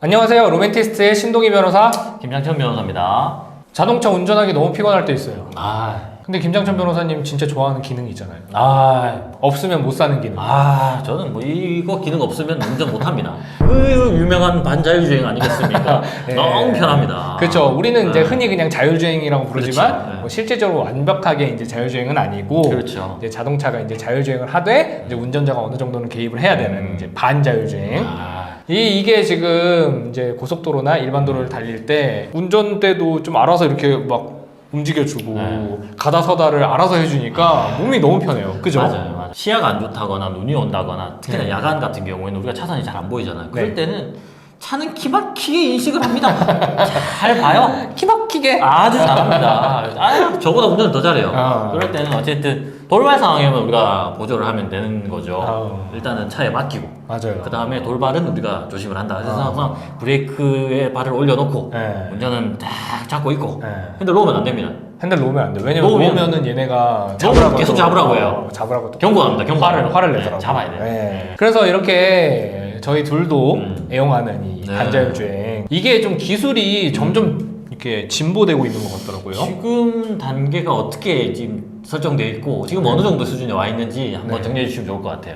안녕하세요. 로맨티스트의 신동희 변호사. 김장천 변호사입니다. 자동차 운전하기 너무 피곤할 때 있어요. 근데 김장천 변호사님 진짜 좋아하는 기능이 있잖아요. 없으면 못 사는 기능. 저는 뭐 이거 기능 없으면 운전 못 합니다. 그 유명한 반자율주행 아니겠습니까? 네. 너무 편합니다. 그렇죠. 우리는 이제 흔히 그냥 자율주행이라고 부르지만 그렇죠. 뭐 실제적으로 완벽하게 이제 자율주행은 아니고 그렇죠. 이제 자동차가 이제 자율주행을 하되 이제 운전자가 어느 정도는 개입을 해야 되는 이제 반자율주행. 이게 지금 이제 고속도로나 일반 도로를 달릴 때 운전대도 좀 알아서 이렇게 막 움직여주고 가다 서다를 알아서 해주니까 몸이 너무 편해요. 그죠? 맞아요. 시야가 안 좋다거나 눈이 온다거나 특히나 야간 같은 경우에는 우리가 차선이 잘 안 보이잖아요. 그럴 때는 차는 기막히게 인식을 합니다. 잘 봐요. 기막히게 아주 잘합니다. 저보다 운전을 더 잘해요. 그럴 때는 어쨌든 돌발 상황이면 우리가 보조를 하면 되는 거죠. 일단은 차에 맡기고 맞아요. 그 다음에 돌발은 우리가 조심을 한다. 그래서 항상 브레이크에 발을 올려놓고 운전은 딱 잡고 있고 핸들 놓으면 안 됩니다. 핸들 놓으면 안 돼. 왜냐면 놓으면은 얘네가 잡으라고 계속 잡으라고 해요. 잡으라고 또 경고합니다. 경고. 화를 내더라고요. 잡아야 돼요. 그래서 이렇게 저희 둘도 애용하는 이 반자율주행 이게 좀 기술이 점점 이렇게 진보되고 있는 것 같더라고요. 지금 단계가 어떻게 지금 설정되어 있고 지금 어느 정도 수준에 와 있는지 한번 정리해 주시면 좋을 것 같아요.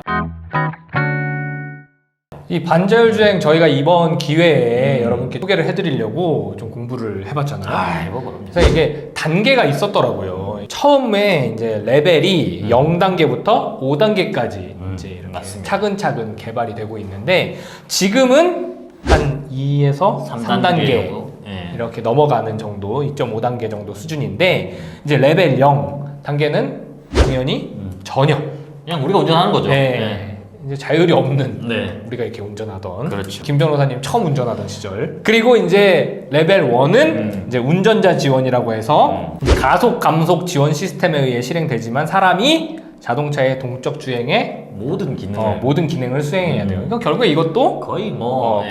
이 반자율주행 저희가 이번 기회에 여러분께 소개를 해드리려고 좀 공부를 해봤잖아요. 이거 그럼요. 그래서 이게 단계가 있었더라고요. 처음에 이제 레벨이 0단계부터 5단계까지 이제 이렇게 맞습니다. 차근차근 개발이 되고 있는데 지금은 한 2에서 3단계 정도? 이렇게 넘어가는 정도, 2.5단계 정도 수준인데 이제 레벨 0 단계는 당연히 전혀 그냥 우리가 운전하는 거죠. 이제 자율이 없는 우리가 이렇게 운전하던 그렇죠. 김 변호사님 처음 운전하던 시절. 그리고 이제 레벨 1은 이제 운전자 지원이라고 해서 가속 감속 지원 시스템에 의해 실행되지만 사람이 자동차의 동적 주행에 모든 기능을 수행해야 돼요. 그러니까 결국에 이것도 거의 뭐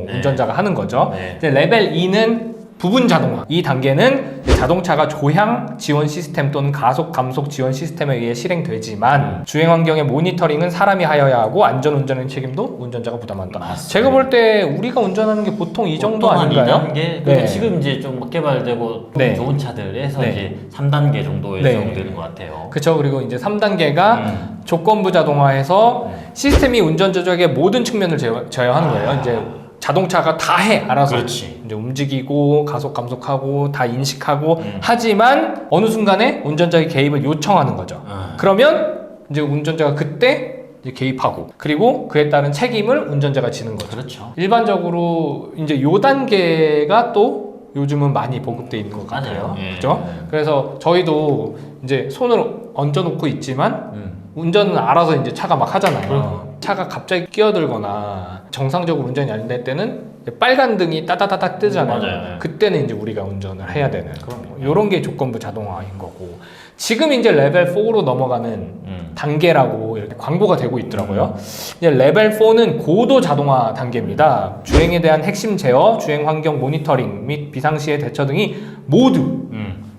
운전자가 하는 거죠. 이제 레벨 2는 부분 자동화. 이 단계는 자동차가 조향 지원 시스템 또는 가속 감속 지원 시스템에 의해 실행되지만 주행 환경의 모니터링은 사람이 하여야 하고 안전 운전의 책임도 운전자가 부담한다. 맞습니다. 제가 볼 때 우리가 운전하는 게 보통 이 정도 아닌가요? 2단계? 근데 지금 이제 좀 개발되고 좀 좋은 차들에서 이제 3단계 정도에 적용되는 것 같아요. 그렇죠. 그리고 이제 3단계가 조건부 자동화해서 시스템이 운전자에게 모든 측면을 제어하는 거예요. 이제 자동차가 다 해 알아서. 그렇지. 이제 움직이고 가속 감속하고 다 인식하고 하지만 어느 순간에 운전자의 개입을 요청하는 거죠. 그러면 이제 운전자가 그때 이제 개입하고 그리고 그에 따른 책임을 운전자가 지는 거죠. 그렇죠. 일반적으로 이제 요 단계가 또 요즘은 많이 보급돼 있는 것 같아요. 그렇죠? 그래서 저희도 이제 손을 얹어놓고 있지만 운전은 알아서 이제 차가 막 하잖아요. 차가 갑자기 끼어들거나 정상적으로 운전이 안 될 때는 빨간 등이 따다다닥 뜨잖아요. 맞아요. 그때는 이제 우리가 운전을 해야 되는 이런 게 조건부 자동화인 거고 지금 이제 레벨 4로 넘어가는 단계라고 이렇게 광고가 되고 있더라고요. 이제 레벨 4는 고도 자동화 단계입니다. 주행에 대한 핵심 제어, 주행 환경 모니터링 및 비상시에 대처 등이 모두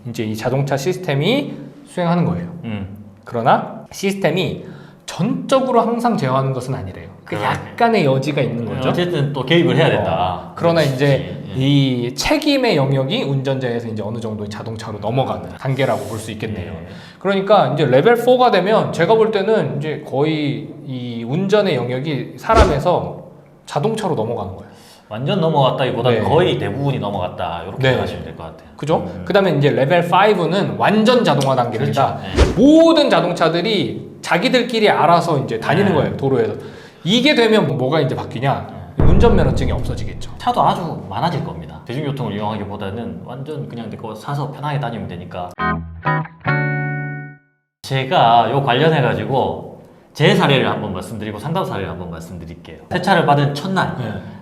이제 이 자동차 시스템이 수행하는 거예요. 그러나 시스템이 전적으로 항상 제어하는 것은 아니래요. 약간의 여지가 있는 거죠. 어쨌든 또 개입을 해야 된다. 그러나 이제 이 책임의 영역이 운전자에서 이제 어느 정도 자동차로 넘어가는 단계라고 볼 수 있겠네요. 그러니까 이제 레벨 4가 되면 제가 볼 때는 이제 거의 이 운전의 영역이 사람에서 자동차로 넘어가는 거예요. 완전 넘어갔다기보다는 거의 대부분이 넘어갔다 이렇게 생각하시면 될 것 같아요. 그죠? 그 다음에 이제 레벨 5는 완전 자동화 단계입니다. 모든 자동차들이 자기들끼리 알아서 이제 다니는 거예요, 도로에서. 이게 되면 뭐가 이제 바뀌냐? 운전면허증이 없어지겠죠. 차도 아주 많아질 겁니다. 대중교통을 이용하기보다는 완전 그냥 그거 사서 편하게 다니면 되니까. 제가 요 관련해가지고 제 사례를 한번 말씀드리고 상담 사례를 한번 말씀드릴게요. 새 차를 받은 첫날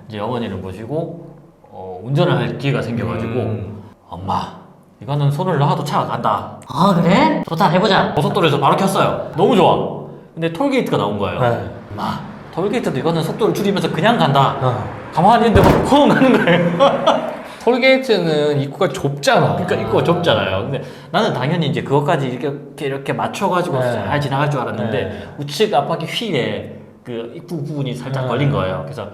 이제 어머니를 모시고 운전을 할 기회가 생겨가지고 엄마 이거는 손을 놔도 차가 간다. 그래? 좋다, 해보자. 고속도로에서 바로 켰어요. 너무 좋아. 근데 톨게이트가 나온 거예요. 엄마 톨게이트도 이거는 속도를 줄이면서 그냥 간다. 가만히 있는데 막 펑 하는 거예요. 톨게이트는 입구가 좁잖아. 그러니까 입구가 좁잖아요. 근데 나는 당연히 이제 그것까지 이렇게 맞춰가지고 잘 지나갈 줄 알았는데 우측 앞바퀴 휠에 그 입구 부분이 살짝 걸린 거예요. 그래서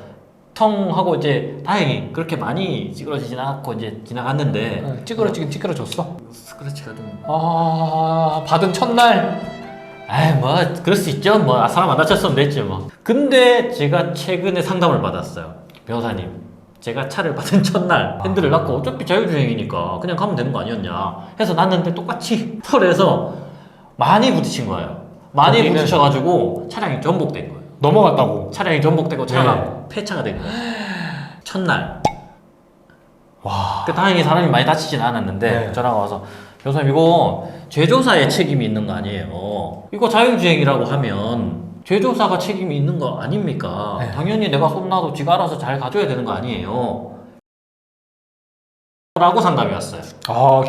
청하고 이제 다행히 그렇게 많이 찌그러지진 않고 이제 지나갔는데 찌그러지긴 찌그러졌어. 스크래치가 좀 받은 첫날 아이 뭐 그럴 수 있죠. 뭐 사람 안 다쳤으면 됐지 뭐. 근데 제가 최근에 상담을 받았어요. 변호사님, 제가 차를 받은 첫날 핸들을 놨고 어차피 자율주행이니까 그냥 가면 되는 거 아니었냐 해서 놨는데 똑같이 털에서 많이 부딪힌 거예요. 많이 거기는- 부딪혀가지고 차량이 전복된 거예요. 넘어갔다고. 차량이 전복되고 차가 네. 폐차가 된 거예요. 첫날. 와. 그 다행히 사람이 많이 다치진 않았는데 네. 전화가 와서 변호사님 이거 제조사의 책임이 있는 거 아니에요. 이거 자율주행이라고 하면 제조사가 책임이 있는 거 아닙니까? 네. 당연히 내가 손 놔도 지가 알아서 잘 가져야 되는 거 아니에요. 라고 상담이 왔어요.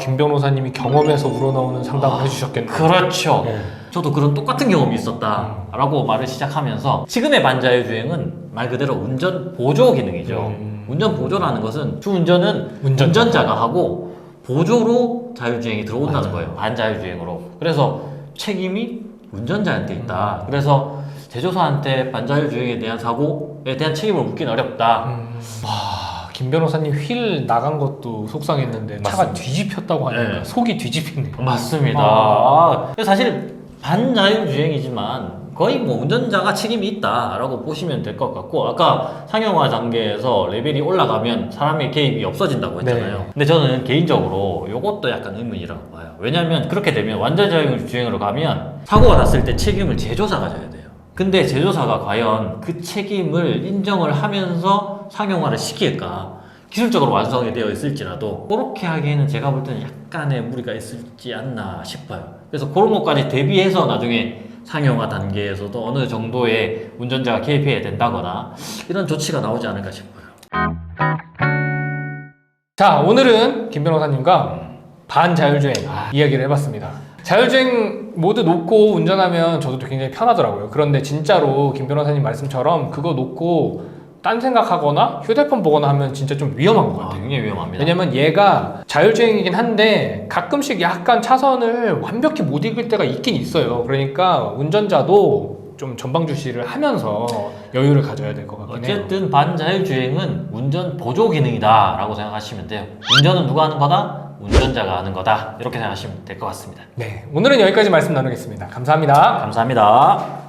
김 변호사님이 경험에서 우러나오는 상담을 해주셨겠네요. 그렇죠. 네. 저도 그런 똑같은 경험이 있었다라고 말을 시작하면서 지금의 반자율주행은 말 그대로 운전 보조 기능이죠. 운전 보조라는 것은 주운전은 운전자가 하고 보조로 자율주행이 들어온다는 거예요. 반자율주행으로. 그래서 책임이 운전자한테 있다. 그래서 제조사한테 반자율주행에 대한 사고에 대한 책임을 묻기는 어렵다. 김 변호사님 휠 나간 것도 속상했는데 차가 맞습니다. 뒤집혔다고 하니까 네. 속이 뒤집히네요. 맞습니다. 사실 반자율주행이지만 거의 뭐 운전자가 책임이 있다라고 보시면 될 것 같고 아까 상용화 단계에서 레벨이 올라가면 사람의 개입이 없어진다고 했잖아요. 네. 근데 저는 개인적으로 이것도 약간 의문이라고 봐요. 왜냐하면 그렇게 되면 완전 자율주행으로 가면 사고가 났을 때 책임을 제조사가 져야 돼요. 근데 제조사가 과연 그 책임을 인정을 하면서 상용화를 시킬까? 기술적으로 완성이 되어 있을지라도 그렇게 하기에는 제가 볼 때는 약간의 무리가 있을지 않나 싶어요. 그래서 그런 것까지 대비해서 나중에 상용화 단계에서도 어느 정도의 운전자가 개입해야 된다거나 이런 조치가 나오지 않을까 싶어요. 자, 오늘은 김 변호사님과 반자율주행 이야기를 해봤습니다. 자율주행 모드 놓고 운전하면 저도 굉장히 편하더라고요. 그런데 진짜로 김 변호사님 말씀처럼 그거 놓고 딴 생각하거나 휴대폰 보거나 하면 진짜 좀 위험한 것 같아요. 굉장히 위험합니다. 왜냐면 얘가 자율주행이긴 한데 가끔씩 약간 차선을 완벽히 못 읽을 때가 있긴 있어요. 그러니까 운전자도 좀 전방 주시를 하면서 여유를 가져야 될 것 같긴 해요. 어쨌든 반자율주행은 운전 보조 기능이다 라고 생각하시면 돼요. 운전은 누가 하는 거다? 운전자가 하는 거다. 이렇게 생각하시면 될 것 같습니다. 네, 오늘은 여기까지 말씀 나누겠습니다. 감사합니다. 감사합니다.